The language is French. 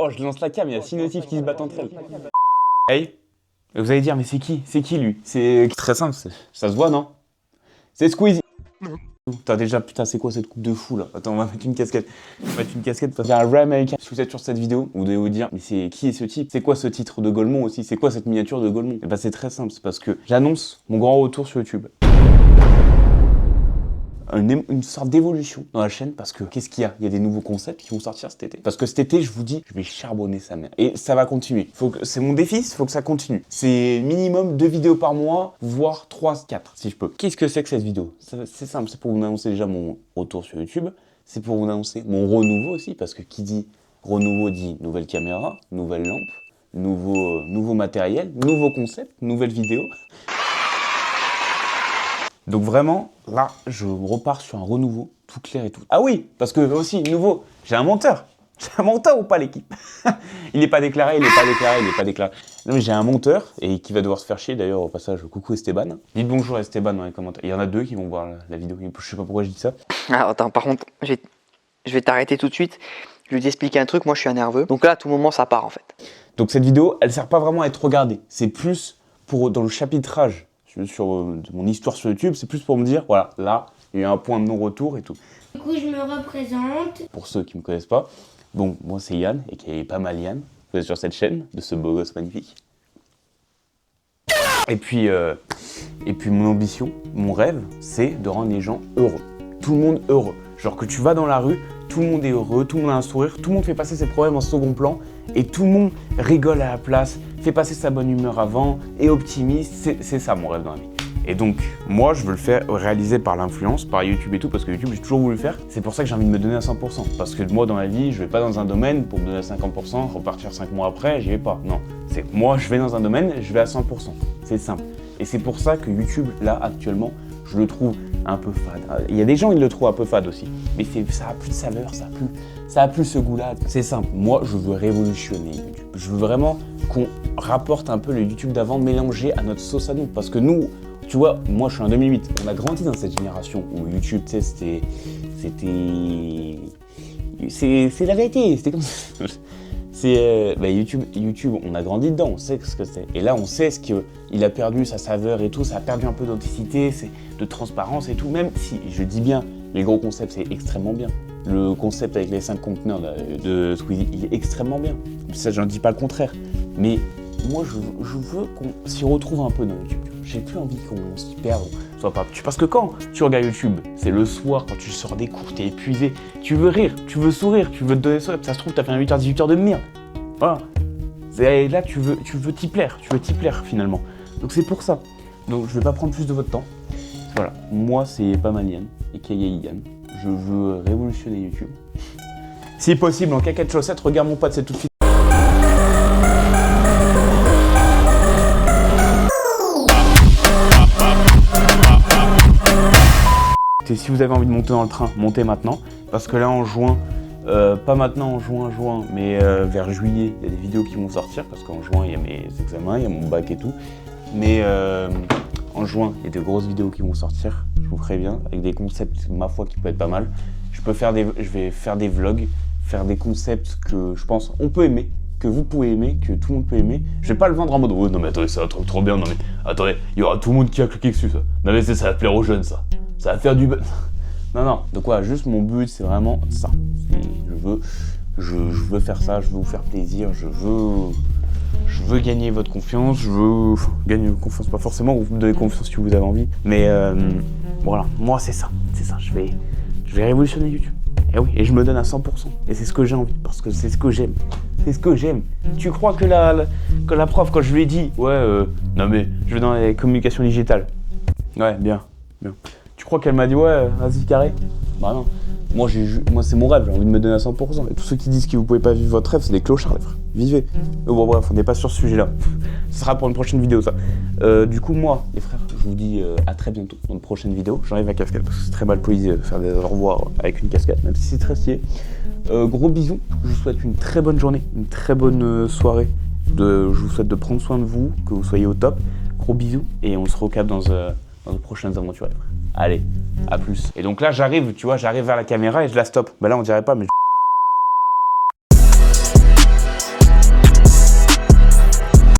Oh, je lance la cam, il y a 6 notifs qui se battent entre elles. Hey, vous allez dire, mais c'est qui? C'est qui lui? C'est très simple, ça se voit, non? C'est Squeezie. T'as déjà, putain, c'est quoi cette coupe de fou là? Attends, on va mettre une casquette. On va mettre une casquette parce qu'il y a un vrai américain. Si vous êtes sur cette vidéo, vous devez vous dire, mais c'est qui est ce type? C'est quoi ce titre de Golemont aussi? C'est quoi cette miniature de Golemont? Et bah, c'est très simple, c'est parce que j'annonce mon grand retour sur YouTube. Une sorte d'évolution dans la chaîne parce que qu'est-ce qu'il y a? Il y a des nouveaux concepts qui vont sortir cet été. Parce que cet été, je vous dis, je vais charbonner sa mère. Et ça va continuer. C'est mon défi, il faut que ça continue. C'est minimum 2 vidéos par mois, voire 3, 4 si je peux. Qu'est-ce que c'est que cette vidéo? C'est simple, c'est pour vous annoncer déjà mon retour sur YouTube. C'est pour vous annoncer mon renouveau aussi, parce que qui dit renouveau dit nouvelle caméra, nouvelle lampe, nouveau matériel, nouveau concept, nouvelle vidéo. Donc vraiment, là, je repars sur un renouveau tout clair et tout. Ah oui, parce que aussi, nouveau, j'ai un monteur. J'ai un monteur ou pas, l'équipe? Il n'est pas déclaré, il n'est pas déclaré, il n'est pas déclaré. Non mais j'ai un monteur et qui va devoir se faire chier. D'ailleurs, au passage, coucou Esteban. Dites bonjour à Esteban dans les commentaires. Il y en a 2 qui vont voir la vidéo. Je sais pas pourquoi je dis ça. Alors attends, par contre, je vais t'arrêter tout de suite. Je vais t'expliquer un truc, moi je suis un nerveux. Donc là, à tout moment, ça part en fait. Donc cette vidéo, elle sert pas vraiment à être regardée. C'est plus pour, dans le chapitrage sur mon histoire sur YouTube, c'est plus pour me dire, voilà, là, il y a eu un point de non-retour et tout. Du coup, je me représente. Pour ceux qui me connaissent pas, bon, moi c'est Yann, et qui est pas mal Yann. Vous êtes sur cette chaîne, de ce beau gosse magnifique. Et puis mon ambition, mon rêve, c'est de rendre les gens heureux. Tout le monde heureux. Genre que tu vas dans la rue, tout le monde est heureux, tout le monde a un sourire, tout le monde fait passer ses problèmes en second plan, et tout le monde rigole à la place, fait passer sa bonne humeur avant, est optimiste, c'est ça mon rêve dans la vie. Et donc, moi, je veux le faire réaliser par l'influence, par YouTube et tout, parce que YouTube, j'ai toujours voulu le faire. C'est pour ça que j'ai envie de me donner à 100%. Parce que moi, dans la vie, je vais pas dans un domaine pour me donner à 50%, repartir 5 mois après, j'y vais pas. Non, c'est que moi, je vais dans un domaine, je vais à 100%. C'est simple. Et c'est pour ça que YouTube, là, actuellement, je le trouve un peu fade. Il y a des gens qui le trouvent un peu fade aussi. Mais ça a plus de saveur, ça a plus ce goût-là. C'est simple. Moi, je veux révolutionner YouTube. Je veux vraiment qu'on rapporte un peu le YouTube d'avant mélangé à notre sauce à nous. Parce que nous, tu vois, moi je suis en 2008, on a grandi dans cette génération où YouTube, tu sais, c'est la vérité, c'était comme ça. YouTube, on a grandi dedans, on sait ce que c'est. Et là, on sait ce qu'il a perdu sa saveur et tout, ça a perdu un peu d'authenticité, de transparence et tout. Même si, je dis bien, les gros concepts, c'est extrêmement bien. Le concept avec les 5 conteneurs de Squeezie, il est extrêmement bien. Ça, j'en dis pas le contraire. Mais moi, je veux qu'on s'y retrouve un peu dans YouTube. J'ai plus envie qu'on s'y perde, soit pas. Parce que quand tu regardes YouTube, c'est le soir, quand tu sors des cours, t'es épuisé, tu veux rire, tu veux sourire, tu veux te donner sourire, ça se trouve, t'as fait un 8h-18h de merde. Voilà. Là, tu veux t'y plaire, finalement. Donc c'est pour ça. Donc je vais pas prendre plus de votre temps. Voilà, moi c'est pas mal Yann, et Yann. Je veux révolutionner YouTube. Si possible, en caca de chaussettes, regarde mon pote, c'est tout de suite. Et si vous avez envie de monter dans le train, montez maintenant. Parce que là en juin, pas maintenant en juin, mais vers juillet, il y a des vidéos qui vont sortir. Parce qu'en juin, il y a mes examens, il y a mon bac et tout. Mais en juin, il y a de grosses vidéos qui vont sortir, je vous préviens, avec des concepts, ma foi, qui peuvent être pas mal. Je vais faire des vlogs, faire des concepts que je pense on peut aimer, que vous pouvez aimer, que tout le monde peut aimer. Je vais pas le vendre en mode oh, non mais attendez, ça va trop bien, non mais attendez, il y aura tout le monde qui va cliquer dessus ça. Non mais ça va plaire aux jeunes ça. Ça va faire du bon. Non. Donc voilà, juste mon but c'est vraiment ça. Je veux faire ça, je veux vous faire plaisir, je veux gagner votre confiance, je veux gagner votre confiance, pas forcément, vous me donnez confiance si vous avez envie. Mais voilà, moi c'est ça. Je vais révolutionner YouTube. Et oui, et je me donne à 100%. Et c'est ce que j'ai envie, parce que c'est ce que j'aime. C'est ce que j'aime. Tu crois que la prof, quand je lui ai dit, ouais, non mais je vais dans les communications digitales. Ouais, bien. Tu crois qu'elle m'a dit, ouais, vas-y, carré? Bah non. Moi, c'est mon rêve, j'ai envie de me donner à 100%. Et tous ceux qui disent que vous pouvez pas vivre votre rêve, c'est des clochards, les frères. Vivez. Bon, bref, on n'est pas sur ce sujet-là. Ce sera pour une prochaine vidéo, ça. Du coup, moi, les frères, je vous dis à très bientôt dans une prochaine vidéo. J'enlève ma casquette parce que c'est très mal poli de faire des au revoir avec une casquette, même si c'est très stylé. Gros bisous. Je vous souhaite une très bonne journée, une très bonne soirée. Je vous souhaite de prendre soin de vous, que vous soyez au top. Gros bisous. Et on se recapte dans de prochaines aventures, les frères. Allez, à plus. Et donc là, j'arrive vers la caméra et je la stoppe. Bah là, on dirait pas, mais